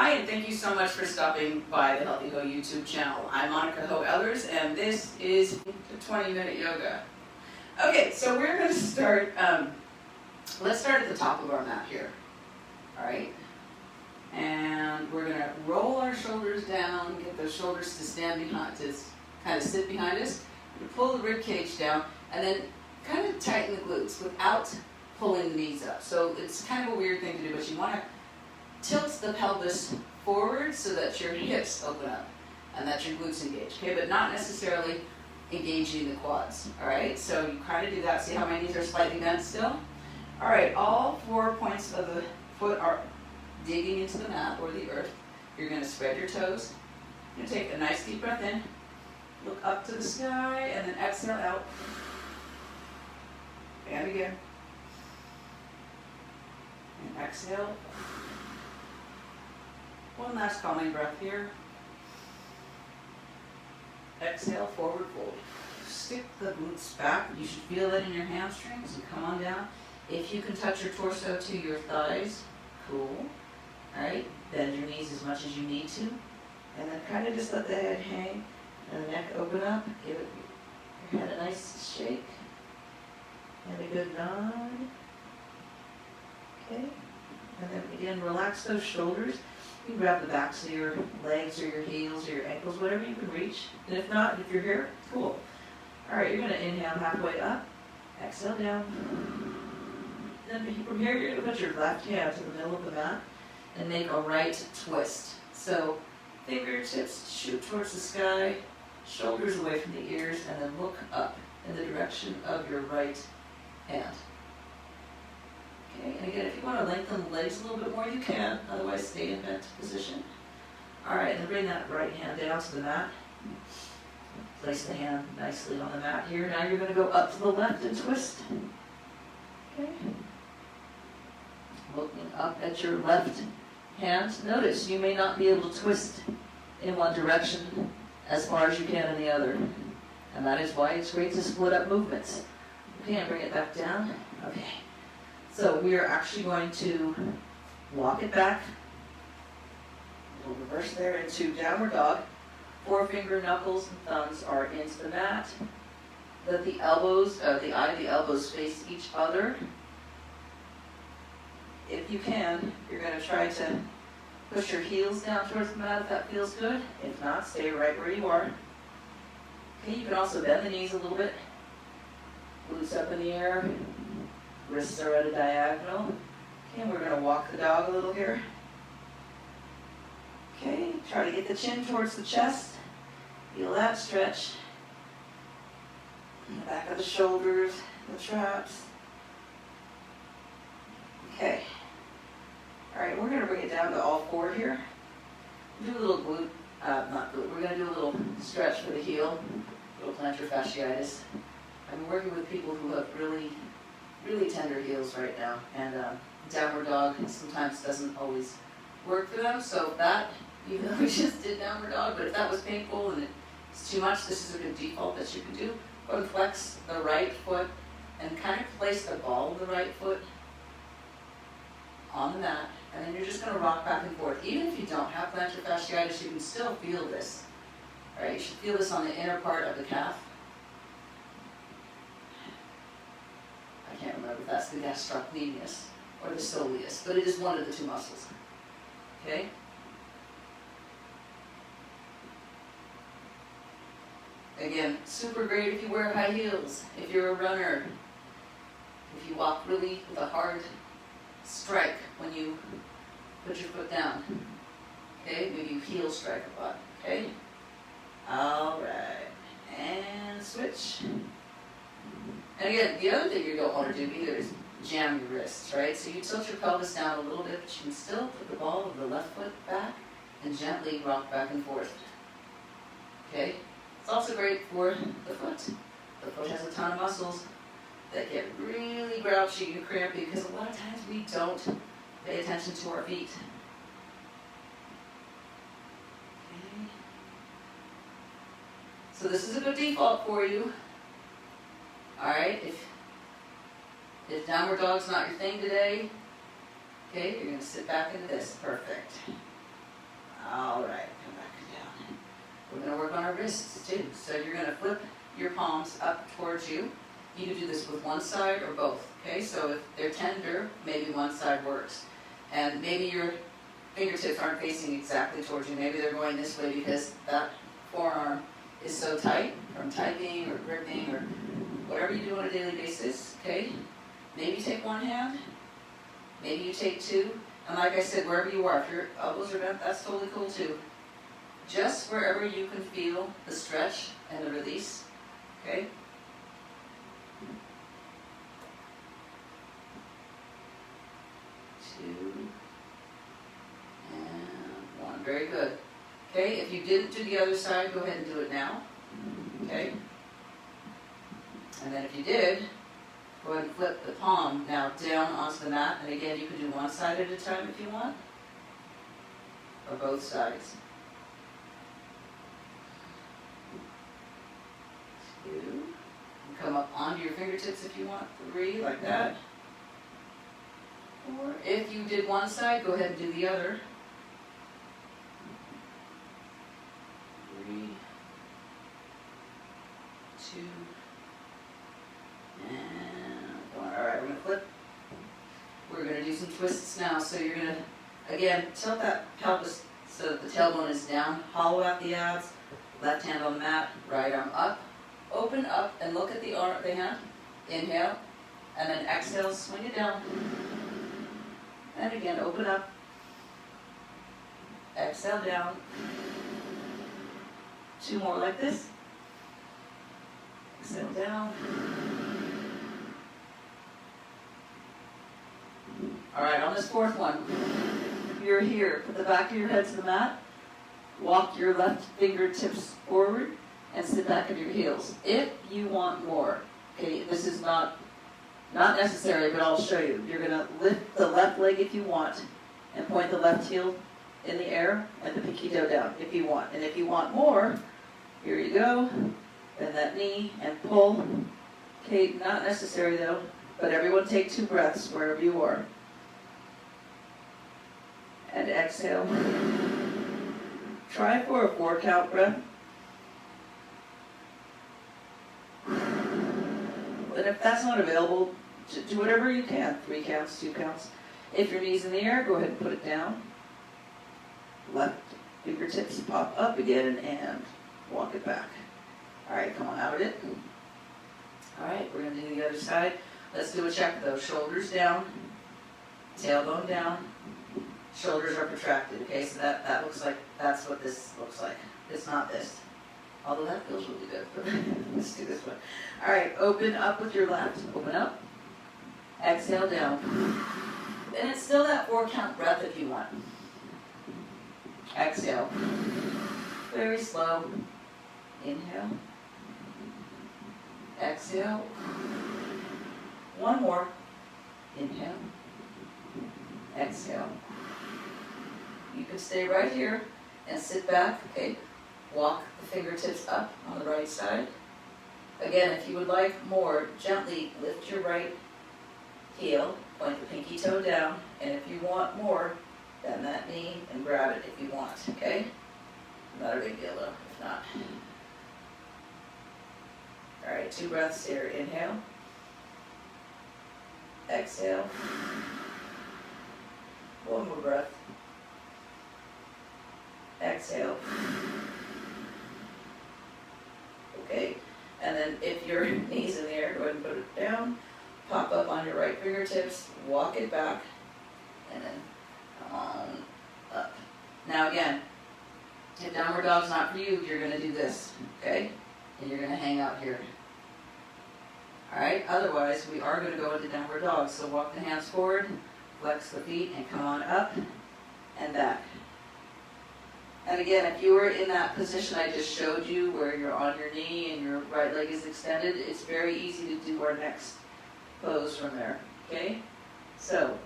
Hi, and thank you so much for stopping by the Healthy Ho YouTube channel. I'm Monica Ho Ehlers, and this is the 20-minute yoga. Okay, so we're going to start, let's start at the top of our mat here. All right? And we're going to roll our shoulders down, get those shoulders to stand behind, to kind of sit behind us. We're gonna pull the rib cage down, and then kind of tighten the glutes without pulling the knees up. So it's kind of a weird thing to do, but you want to tilt the pelvis forward so that your hips open up and that your glutes engage, okay? But not necessarily engaging the quads, all right? So you kind of do that. See how my knees are slightly bent still? All right, all 4 points of the foot are digging into the mat or the earth. You're going to spread your toes. You're going to take a nice deep breath in, look up to the sky, and then exhale out. And again. And exhale. One last calming breath here. Exhale, forward fold. Stick the glutes back. You should feel that in your hamstrings and come on down. If you can touch your torso to your thighs, cool. All right, bend your knees as much as you need to. And then kind of just let the head hang and the neck open up. Give it your head a nice shake. And a good nod. Okay. And then again, relax those shoulders. You can grab the backs of your legs or your heels or your ankles, whatever you can reach. And if not, if you're here, cool. All right, you're going to inhale halfway up. Exhale down. Then from here, you're going to put your left hand to the middle of the mat and make a right twist. So fingertips shoot towards the sky, shoulders away from the ears, and then look up in the direction of your right hand. Okay, and again, if you want to lengthen the legs a little bit more, you can. Otherwise, stay in bent position. All right, and bring that right hand down to the mat. Place the hand nicely on the mat here. Now you're going to go up to the left and twist. Okay. Looking up at your left hand. Notice you may not be able to twist in one direction as far as you can in the other. And that is why it's great to split up movements. Okay, and bring it back down. Okay. So we are actually going to walk it back. We'll reverse there into downward dog. Forefinger, knuckles, and thumbs are into the mat. Let the elbows, the elbows face each other. If you can, you're going to try to push your heels down towards the mat if that feels good. If not, stay right where you are. Okay, you can also bend the knees a little bit. Glutes up in the air. Wrists are at a diagonal. Okay, and we're going to walk the dog a little here. Okay, try to get the chin towards the chest. Feel that stretch. The back of the shoulders, the traps. Okay. All right, we're going to bring it down to all four here. Do a little glute, not glute, we're going to do a little stretch for the heel, a little plantar fasciitis. I'm working with people who have really tender heels right now, and downward dog sometimes doesn't always work for them, so that, even though we just did downward dog, but if that was painful and it's too much, this is a good default that you can do. Go and flex the right foot and kind of place the ball of the right foot on the mat, and then you're just going to rock back and forth. Even if you don't have plantar fasciitis, you can still feel this. All right, you should feel this on the inner part of the calf. I can't remember if that's the gastrocnemius or the soleus, but it is one of the two muscles. Okay? Again, super great if you wear high heels, if you're a runner, if you walk really with a hard strike when you put your foot down. Okay? Maybe you heel strike a lot. Okay? All right. And switch. And again, the other thing you don't want to do either is jam your wrists, right? So you tilt your pelvis down a little bit, but you can still put the ball of the left foot back and gently rock back and forth. Okay? It's also great for the foot. The foot has a ton of muscles that get really grouchy and crampy because a lot of times we don't pay attention to our feet. Okay. So this is a good default for you. Alright, if downward dog's not your thing today, okay, you're going to sit back into this. Perfect. palms up towards you. You can do this with one side or both, okay? So if they're tender, maybe one side works. And maybe your fingertips aren't facing exactly towards you. Maybe they're going this way because that forearm is so tight from typing or gripping or whatever you do on a daily basis, okay? Maybe take one hand, maybe you take two, and like I said, wherever you are, if your elbows are bent, that's totally cool too. Just wherever you can feel the stretch and the release, okay? Two, and one, very good. Okay, if you didn't do the other side, go ahead and do it now, okay? And then if you did, go ahead and flip the palm now down onto the mat, and again, you can do one side at a time if you want, or both sides. Two, and come up onto your fingertips if you want, three, like that. Four, if you did one side, go ahead and do the other. Three, two, and one. All right, we're going to flip. We're going to do some twists now. So you're going to, again, tilt that pelvis so that the tailbone is down. Hollow out the abs. Left hand on the mat. Right arm up. Open up and look at the arm, the hand. Inhale. And then exhale, swing it down. And again, open up. Exhale down. Two more like this. Exhale down. All right, on this fourth one, you're here. Put the back of your head to the mat. Walk your left fingertips forward and sit back at your heels. If you want more, okay, this is not necessary, but I'll show you. You're going to lift the left leg if you want and point the left heel in the air and the pinky toe down if you want. And if you want more, here you go. Bend that knee and pull. Okay, not necessary though, but everyone take 2 breaths wherever you are. And exhale. Try for a 4 count breath. And if that's not available, do whatever you can. 3 counts, 2 counts. If your knee's in the air, go ahead and put it down. Left fingertips pop up again and walk it back. All right, come on out of it. All right, we're going to do the other side. Let's do a check though. Shoulders down, tailbone down, shoulders are protracted. Okay, so that looks like, that's what this looks like. It's not this. Although that feels really good. Let's do this one. All right, open up with your left. Open up. Exhale down. And it's still that 4 count breath if you want. Exhale. Very slow. Inhale. Exhale. One more. Inhale. Exhale. You can stay right here and sit back, okay? Walk the fingertips up on the right side. Again, if you would like more, gently lift your right heel, point the pinky toe down, and if you want more, bend that knee and grab it if you want, okay? Not a big deal though, if not. All right, 2 breaths here. Inhale. Exhale. One more breath. Exhale. Okay, and then if your knee's in the air, go ahead and put it down. Pop up on your right fingertips, walk it back, and then come on up. Now again, if downward dog's not for you, you're going to do this, okay? And you're going to hang out here. Alright, otherwise we are going to go into downward dog. So walk the hands forward, flex the feet, and come on up and back. And again, if you were in that position I just showed you, where you're on your knee and your right leg is extended, it's very easy to do our next pose from there, okay? So,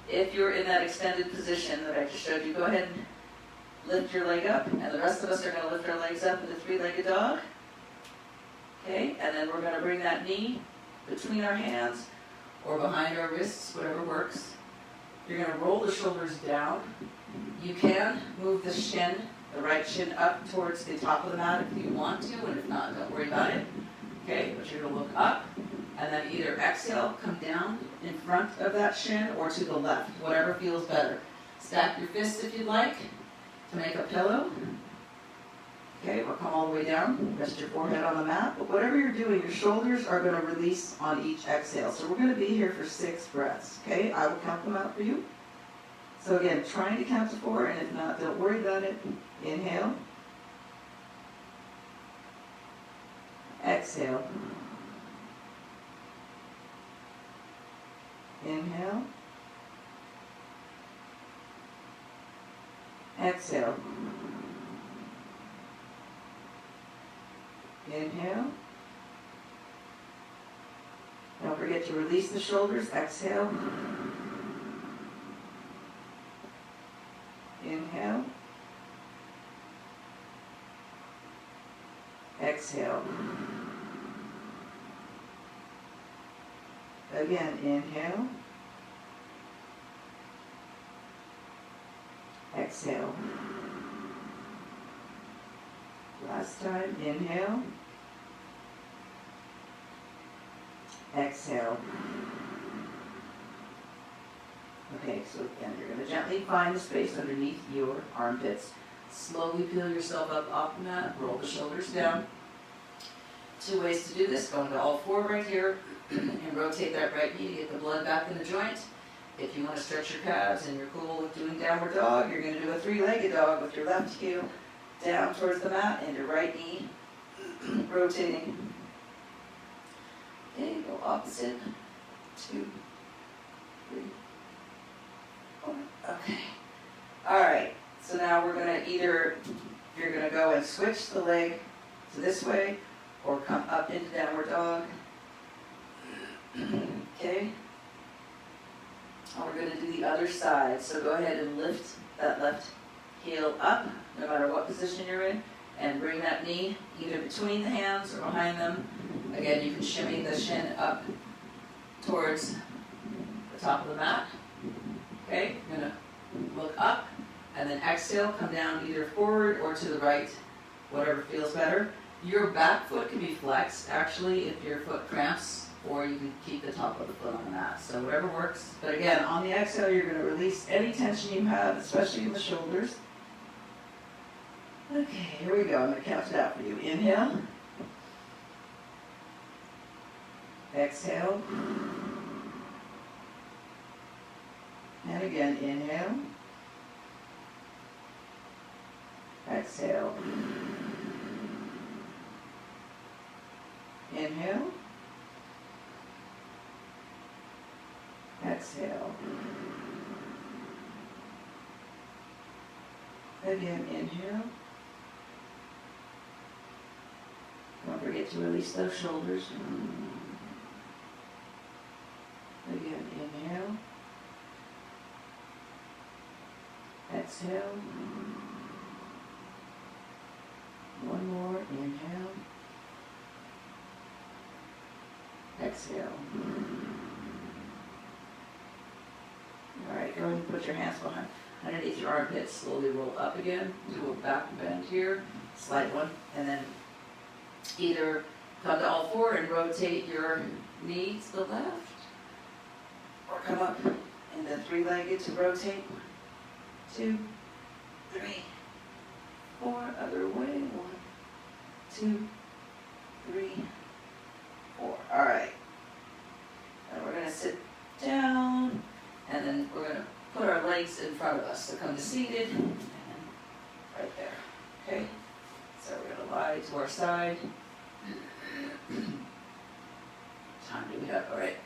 if you're in that extended position that I just showed you, go ahead and lift your leg up, and the rest of us are going to lift our legs up into 3-legged dog. Okay, and then we're going to bring that knee between our hands or behind our wrists, whatever works. You're going to roll the shoulders down. You can move the shin the right shin up towards the top of the mat if you want to, and if not, don't worry about it. Okay, but you're going to look up, and then either exhale, come down in front of that shin, or to the left, whatever feels better. Stack your fists if you'd like to make a pillow. Okay, or come all the way down, rest your forehead on the mat. But whatever you're doing, your shoulders are going to release on each exhale. So we're going to be here for 6 breaths. Okay, I will count them out for you. So again, trying to count to 4, and if not, don't worry about it. Inhale. Exhale. Inhale. Exhale. Inhale. Don't forget to release the shoulders. Exhale. Inhale. Exhale. Again, inhale. Exhale. Last time, inhale. Exhale. Okay, so again, you're going to gently find the space underneath your armpits. Slowly peel yourself up off the mat, roll the shoulders down. 2 ways to do this. Go into all 4 right here and rotate that right knee to get the blood back in the joint. If you want to stretch your calves and you're cool with doing downward dog, you're going to do a 3-legged dog with your left heel down towards the mat and your right knee rotating. Okay, go opposite. 2, 3, 4. Okay. All right. So now we're going to you're going to go and switch the leg to this way or come up into downward dog. Okay. And we're going to do the other side. So go ahead and lift that left heel up, no matter what position you're in, and bring that knee either between the hands or behind them. Again, you can shimmy the shin up towards the top of the mat. Okay, you're going to look up, and then exhale, come down either forward or to the right, whatever feels better. Your back foot can be flexed, actually, if your foot cramps, or you can keep the top of the foot on the mat. So whatever works. But again, on the exhale, you're going to release any tension you have, especially in the shoulders. Okay, here we go. I'm going to count it out for you. Inhale. Exhale. And again, inhale. Exhale. Inhale. Exhale. Again, inhale. Don't forget to release those shoulders. Again, inhale. Exhale. One more, inhale. Exhale. All right, go ahead and put your hands behind underneath your armpits. Slowly roll up again. Do a back bend here, slight one, and then either come to all 4 and rotate your knee to the left, or come up and then 3-legged to rotate. 2, 3, 4. Other way. 1, 2, 3, 4. All right. And we're going to sit down, and then we're going to put our legs in front of us. So come to seated, and right there. Okay? So we're going to lie to our side. Time do we have? All right.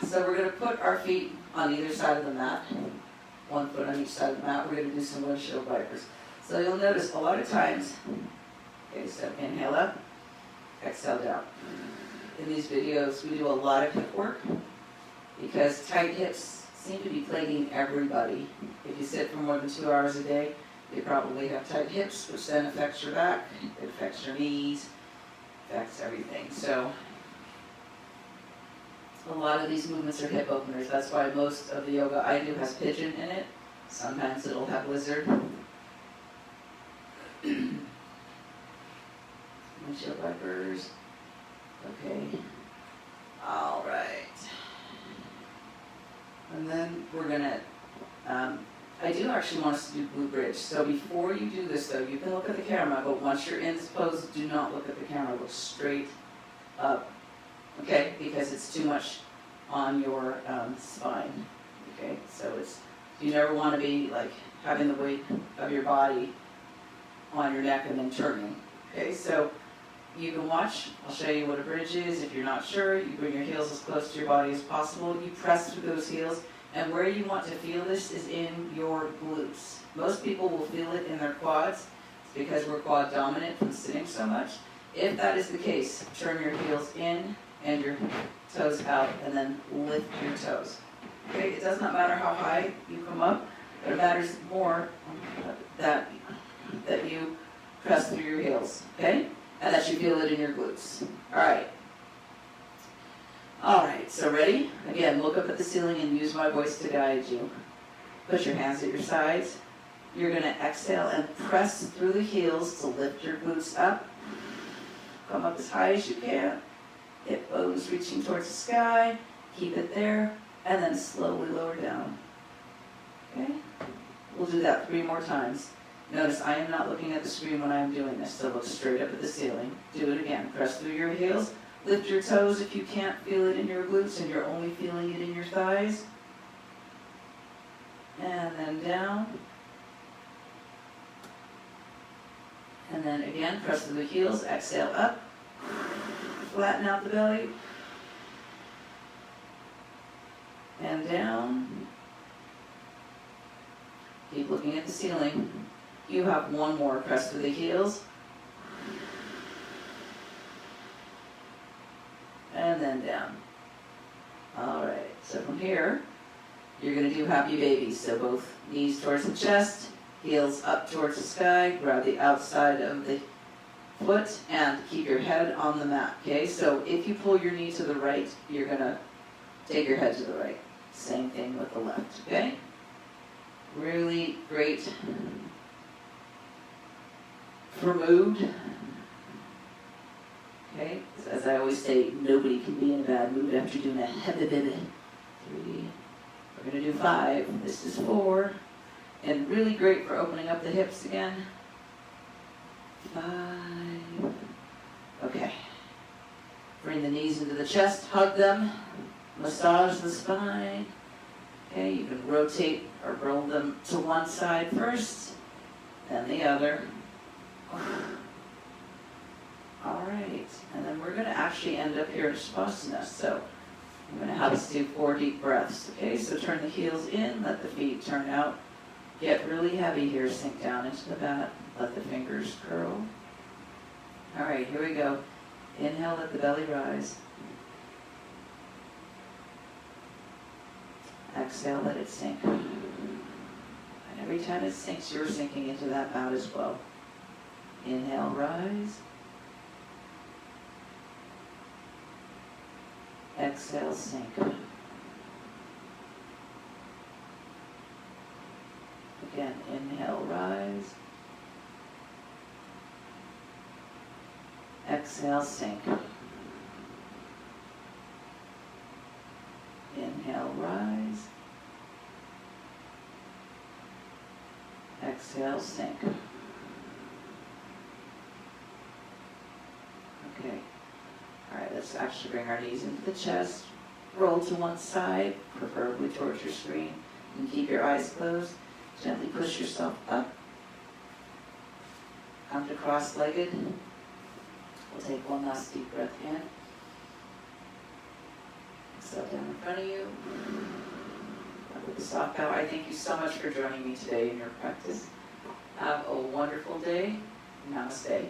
So we're going to put our feet on either side of the mat. 1 foot on each side of the mat. We're going to do some windshield wipers. So you'll notice a lot of times, okay, so inhale up, exhale down. In these videos, we do a lot of hip work because tight hips seem to be plaguing everybody. If you sit for more than 2 hours a day, you probably have tight hips, which then affects your back, it affects your knees, affects everything. So a lot of these movements are hip openers. That's why most of the yoga I do has pigeon in it. Sometimes it'll have lizard. Windshield wipers. Okay. All right. And then we're gonna, I do actually want us to do glute bridge. So before you do this though, you can look at the camera, but once you're in this pose, do not look at the camera, look straight up. Okay, because it's too much on your spine. Okay, so you never want to be like having the weight of your body on your neck and then turning. Okay, so you can watch. I'll show you what a bridge is. If you're not sure, you bring your heels as close to your body as possible. You press through those heels, and where you want to feel this is in your glutes. Most people will feel it in their quads. It's because we're quad dominant from sitting so much. If that is the case, turn your heels in and your toes out, and then lift your toes. Okay, it does not matter how high you come up, but it matters more that you press through your heels, okay? And that you feel it in your glutes. All right, so ready? Again, look up at the ceiling and use my voice to guide you. Put your hands at your sides. You're going to exhale and press through the heels to lift your glutes up. Come up as high as you can. Hip bones reaching towards the sky. Keep it there, and then slowly lower down. Okay? We'll do that 3 more times. Notice I am not looking at the screen when I'm doing this, so look straight up at the ceiling. Do it again. Press through your heels. Lift your toes if you can't feel it in your glutes and you're only feeling it in your thighs. And then down. And then again, press through the heels. Exhale up. Flatten out the belly. And down. Keep looking at the ceiling. You have 1 more. Press through the heels. And then down. All right, so from here, you're going to do happy babies. So both knees towards the chest, heels up towards the sky, grab the outside of the foot, and keep your head on the mat, okay? So if you pull your knee to the right, you're going to take your head to the right. Same thing with the left, okay? Really great for mood. Okay, as I always say, nobody can be in a bad mood after doing a heavy 3. We're going to do 5. This is 4. And really great for opening up the hips again. 5. Okay. Bring the knees into the chest, hug them, massage the spine. Okay, you can rotate or roll them to one side first, then the other. All right, and then we're going to actually end up here in Shavasana. So I'm going to have us do 4 deep breaths. Okay, so turn the heels in, let the feet turn out. Get really heavy here, sink down into the mat, let the fingers curl. All right, here we go. Inhale, let the belly rise. Exhale, let it sink. And every time it sinks, you're sinking into that mat as well. Inhale, rise. Exhale, sink. Again, inhale, rise. Exhale, sink. Inhale, rise. Exhale, sink. Okay. All right, let's actually bring our knees into the chest. Roll to one side, preferably towards your screen. And keep your eyes closed. Gently push yourself up. Come to cross-legged. We'll take one last deep breath in. Exhale down in front of you. With the soft bow, I thank you so much for joining me today in your practice. Have a wonderful day. Namaste.